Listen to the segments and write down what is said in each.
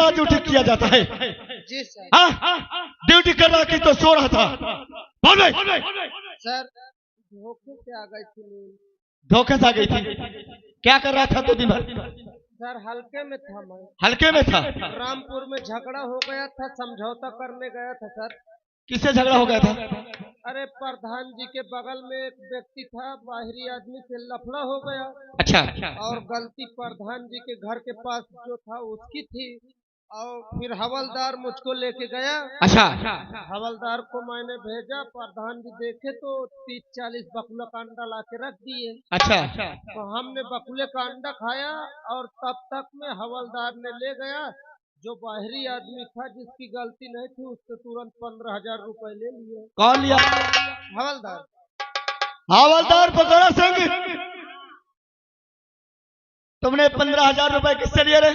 तरह ड्यूटी किया जाता है। जी सर। हाँ, ड्यूटी कर रहा कि तो सो रहा था। बोल बे। सर धोखे से आ गई थी नींद। धोखे से आ गई थी। क्या कर रहा था तो दिन भर? सर हल्के में था मैं। हल्के में था? रामपुर में झगड़ा हो गया था, समझौता करने गया था सर। किससे झगड़ा हो गया था? अरे प्रधान जी के बगल में एक व्यक्ति था, बाहरी आदमी से लफड़ा हो गया। अच्छा। और गलती प्रधान जी के घर के पास जो था उसकी थी, और फिर हवलदार मुझको लेके गया। अच्छा। हवलदार को मैंने भेजा, प्रधान जी देखे तो 30-40 बकुला का अंडा ला के रख दिए। अच्छा। तो हमने बकुले का अंडा खाया, और तब तक में हवलदार ने ले गया। जो बाहरी आदमी था जिसकी गलती नहीं थी उससे तुरंत 15,000 रुपए ले लिए। कौन लिया? हवलदार। हवलदार पकड़ा सिंह। तुमने 15,000 रुपए किससे लिए रे?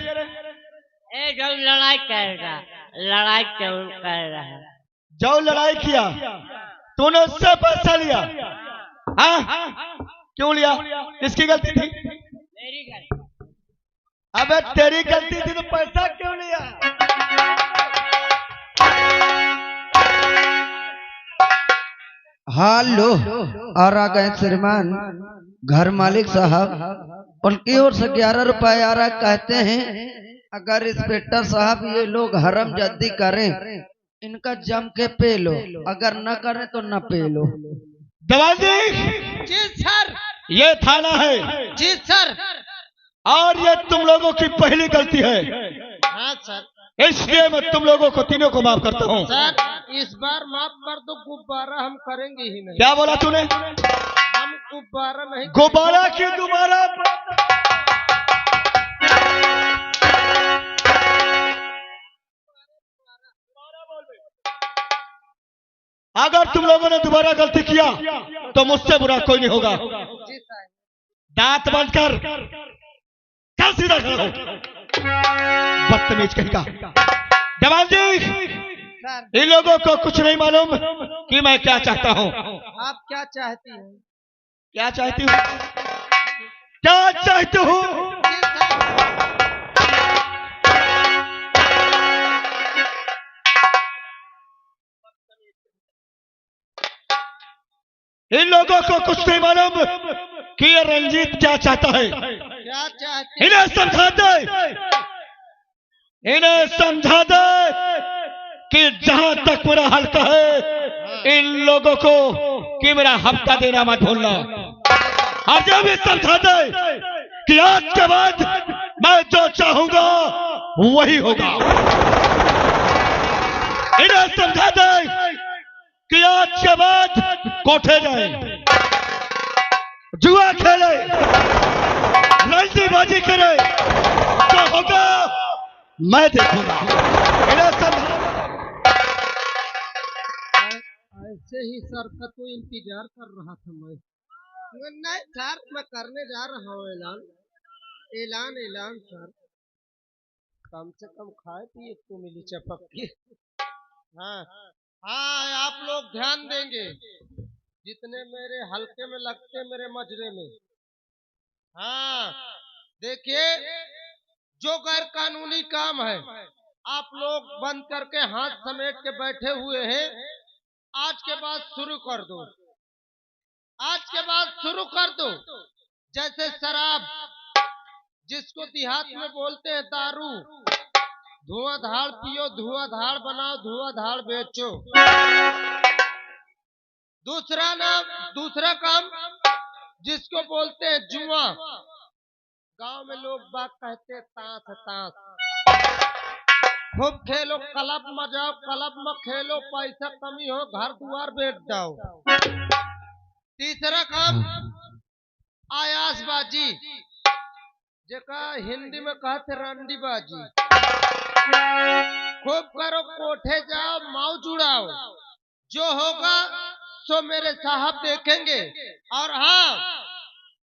जो लड़ाई कर रहा है। जो लड़ाई किया तूने उससे पैसा लिया? हाँ, क्यों लिया? किसकी गलती थी? मेरी गलती। अबे तेरी गलती थी तो पैसा क्यों लिया? हेलो, और आ गए श्रीमान घर मालिक साहब। उनकी ओर से 11 रुपए आ रहा। कहते हैं अगर इंस्पेक्टर साहब ये लोग हरम जद्दी करें, इनका जम के पे लो, अगर न करें तो न पे लो। जवान जी। जी सर। ये थाना है। जी सर। और ये तुम लोगों की पहली गलती है। हाँ सर। इसलिए मैं तुम लोगों को तीनों को माफ करता हूँ। सर इस बार माफ कर दो, गुब्बारा हम करेंगे ही नहीं। क्या बोला तूने? हम गुब्बारा नहीं। गुब्बारा की दोबारा? अगर तुम लोगों ने दोबारा गलती किया तो मुझसे बुरा कोई नहीं होगा। जी सर। दांत बंद कर, चल सीधा खड़ा हो। बदतमीज कहीं का। जवान जी, सर इन लोगों को कुछ नहीं मालूम कि मैं क्या चाहता हूँ। आप क्या चाहती हैं? क्या चाहती हूँ? क्या चाहती हूँ? जी सर। इन लोगों को कुछ नहीं मालूम कि ये रंजीत क्या चाहता है। क्या चाहती? इन्हें समझा दे, इन्हें समझा दे कि जहां तक मेरा हल्का है इन लोगों को कि मेरा हफ्ता देना मत भूलना। और जब भी समझा दे कि आज के बाद मैं जो चाहूंगा वही होगा। इन्हें समझा दे कि आज के बाद कोठे जाए, जुआ खेले, रंजीबाजी करे, जो होगा मैं देखूंगा। ऐसे ही सर का तो इंतजार कर रहा था मैं। नहीं सर, मैं करने जा रहा हूँ ऐलान। ऐलान सर, कम से कम खाए पिए तो मिली चपक की। हाँ हाँ, आप लोग ध्यान देंगे जितने मेरे हल्के में लगते मेरे मजरे में। हाँ देखिए, जो गैर कानूनी काम है आप लोग बंद करके हाथ समेट के बैठे हुए हैं, आज के बाद शुरू कर दो। आज के बाद शुरू कर दो। जैसे शराब, जिसको देहात में बोलते हैं दारू, धुआंधार पियो, धुआंधार बनाओ, धुआंधार बेचो। दूसरा काम जिसको बोलते हैं जुआ, गांव में लोग बात कहते हैं ताश। खूब खेलो, क्लब में जाओ, क्लब में खेलो, पैसा कमी हो घर द्वार बेच जाओ। तीसरा काम आयासबाजी, जेका हिंदी में कहते रंडीबाजी। खूब करो, कोठे जाओ, मौज उड़ाओ, जो होगा सो मेरे साहब देखेंगे। और हाँ,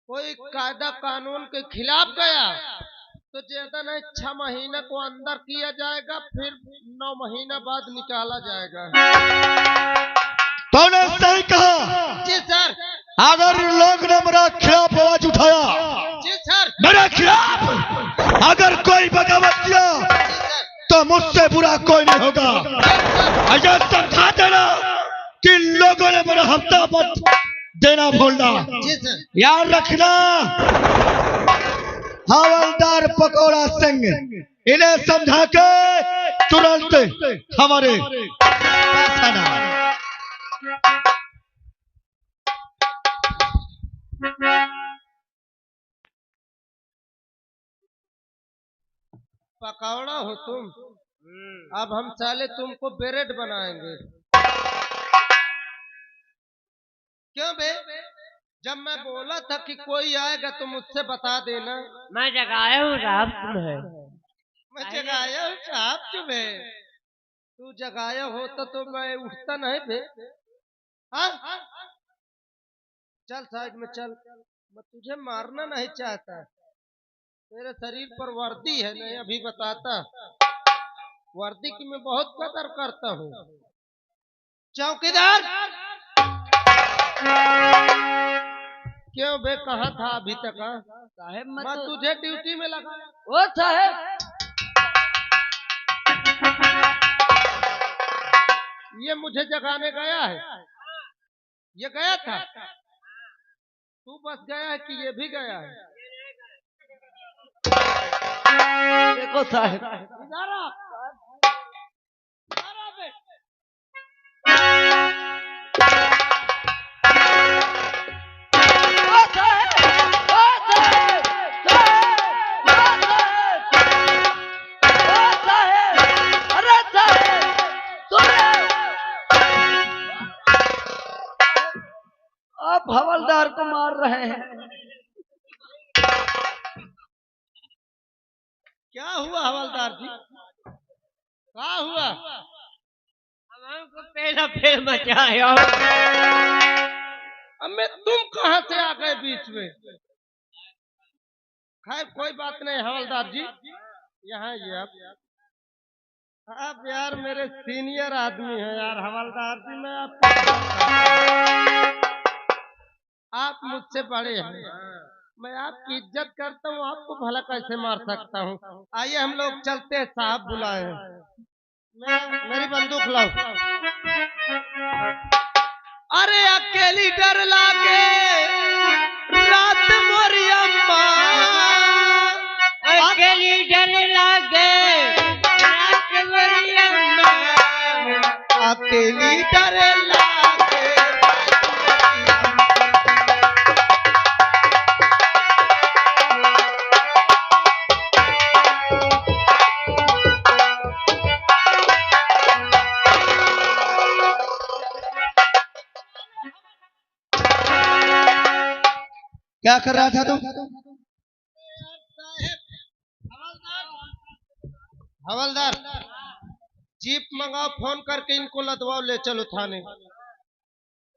कोई कायदा कानून के खिलाफ गया तो ज्यादा नहीं 6 महीने को अंदर किया जाएगा, फिर 9 महीना बाद निकाला जाएगा। तूने सही कहा। जी सर। अगर लोग ने मेरा खिलाफ आवाज उठाया, जी सर। मेरे खिलाफ अगर कोई बगावत किया तो मुझसे बुरा कोई नहीं होगा। अजय समझा देना कि लोगों ने मेरा हफ्ता मत देना भूलना। जी सर। याद रखना हवलदार पकौड़ा सिंह, इन्हें समझा के तुरंत हमारे पास आना। पकौड़ा हो तुम, अब हम साले तुमको ब्रेड बनाएंगे। क्यों बे? जब मैं बोला था कि कोई आएगा तो मुझसे बता देना। मैं जगाया हूँ साहब तुम्हें। मैं जगाया हूँ साहब तुम्हें। तू जगाया होता तो मैं उठता नहीं बे। हाँ? चल साइड में चल, मैं तुझे मारना नहीं चाहता। तेरे शरीर पर वर्दी है, नहीं अभी बताता। वर्दी की मैं बहुत कदर करता हूँ। चौकीदार, क्यों बे कहाँ था अभी तक? साहब मैं तुझे ड्यूटी में लगाया। ओ साहब, ये मुझे जगाने गया है? ये गया था? तू बस गया है कि ये भी गया है? देखो साहब, इधर आ। आप हवलदार को मार रहे हैं। क्या हुआ हवलदार जी? क्या हुआ? हमको पहला फेर मचाया। अब मैं तुम कहाँ से आ गए बीच में? खैर कोई बात नहीं हवलदार जी, यहाँ ये आप यार मेरे सीनियर आदमी हैं यार। हवलदार जी मैं आप मुझसे बड़े हैं, मैं आपकी इज्जत करता हूँ, आपको भला कैसे मार सकता हूँ। आइए हम लोग चलते हैं, साहब बुलाए हैं। मेरी बंदूक लाओ। अरे अकेली डर लागे रात मोरी अम्मा, अकेली डर लागे रात मोरी अम्मा, अकेली डर लागे। क्या कर रहा था तू? हवलदार, जीप मंगाओ, फोन करके इनको लदवाओ, ले चलो थाने।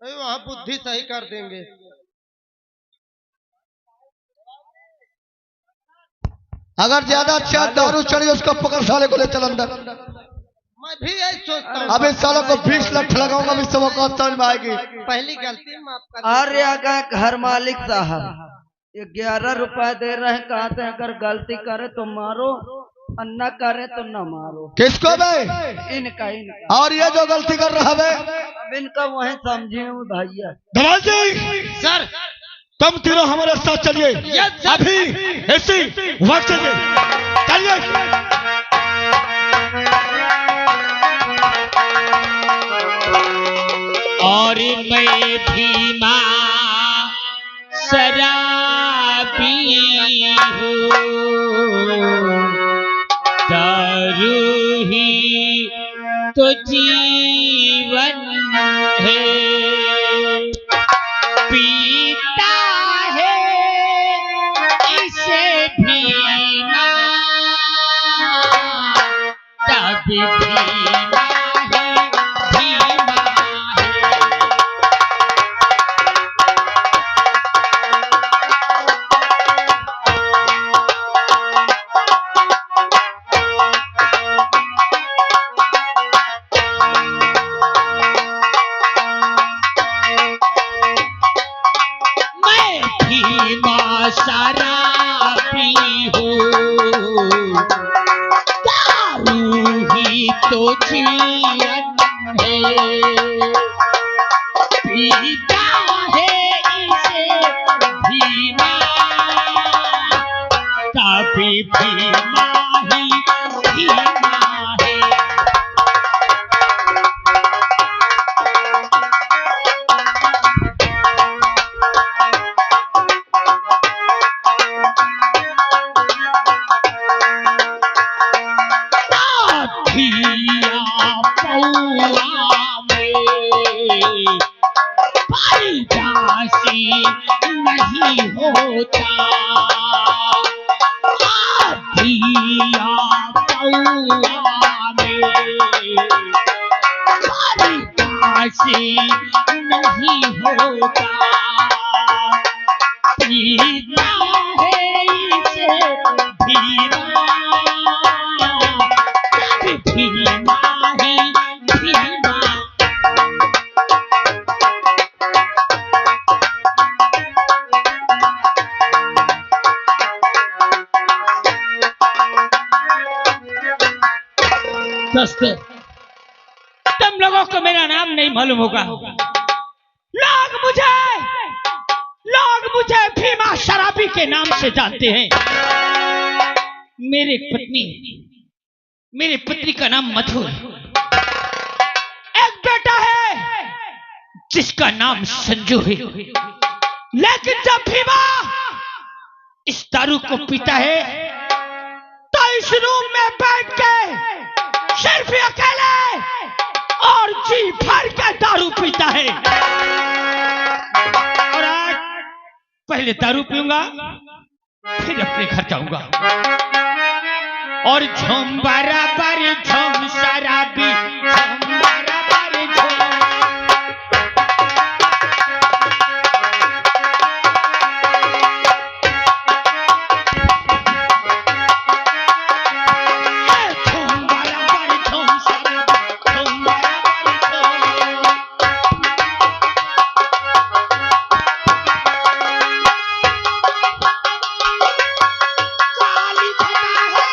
वहाँ बुद्धि सही कर देंगे। अगर ज्यादा अच्छा दारू चढ़ी उसको पकड़, साले को ले चल अंदर। मैं भी यही सोचता हूँ। अब इस सालों को 20 लाख लगाऊंगा, इस सब को समझ में आएगी। पहली गलती माफ कर। अरे अगर घर मालिक साहब 11 रुपए दे रहे हैं, कहते हैं अगर गलती करे तो मारो और न करे तो न मारो। किसको बे? इनका इनका। और ये जो गलती कर रहा है अब इनका वही समझे भैया। धमाल जी सर, तुम तीनों हमारे साथ चलिए, अभी इसी वक्त चलिए, चलिए। और मैं भी माँ शराबी हूँ, दारू ही तो जीवन है, पीता है इसे भी माँ, तब भी माँ है, भी माँ है। पीता है इसे भीमा, कभी भीमा ही भीमा है। धिया पौआ में पारजासी नहीं होता, धिया पौआ में पारजासी नहीं होता, पीता है इसे भीमा, भीमा ही भीमा। दोस्तों, तुम लोगों को मेरा नाम नहीं मालूम होगा। लोग मुझे भीमा शराबी के नाम से जानते हैं। मेरी पत्नी का नाम मधु है। एक बेटा है जिसका नाम संजू है। लेकिन जब भीमा इस दारू को पीता है तो इस रूम में बैठ के सिर्फ अकेले और जी भर के दारू पीता है। और आज पहले दारू पीऊंगा, फिर अपने घर जाऊंगा। और झूम बराबर झूम शराबी, झूम बराबर झूम। झूम बराबर झूम शराबी, झूम बराबर झूम। काली फटा है,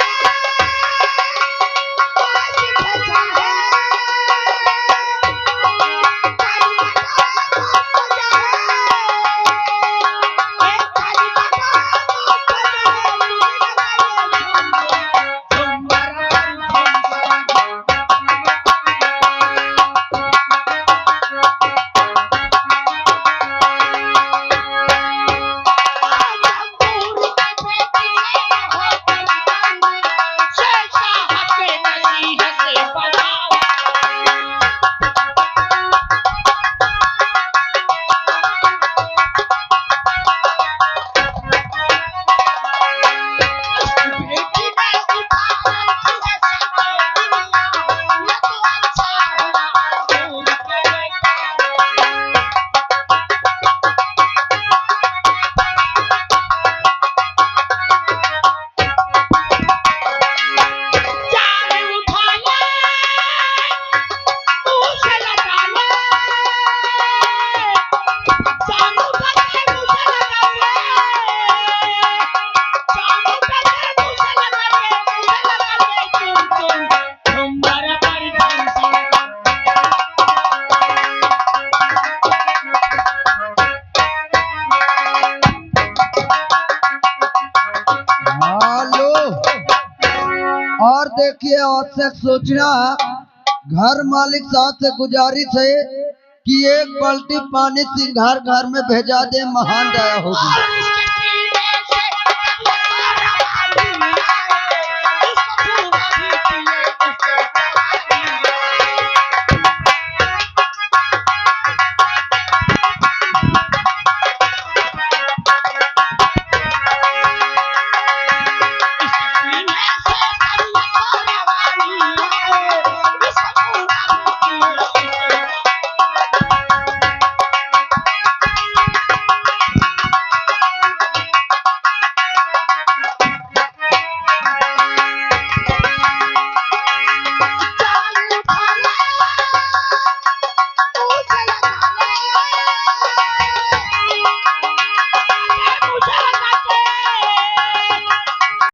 देखिए आवश्यक सोचना, घर मालिक साहब से गुजारिश है कि एक बाल्टी पानी सिंघार घर में भेजा दे, महान दया होगी।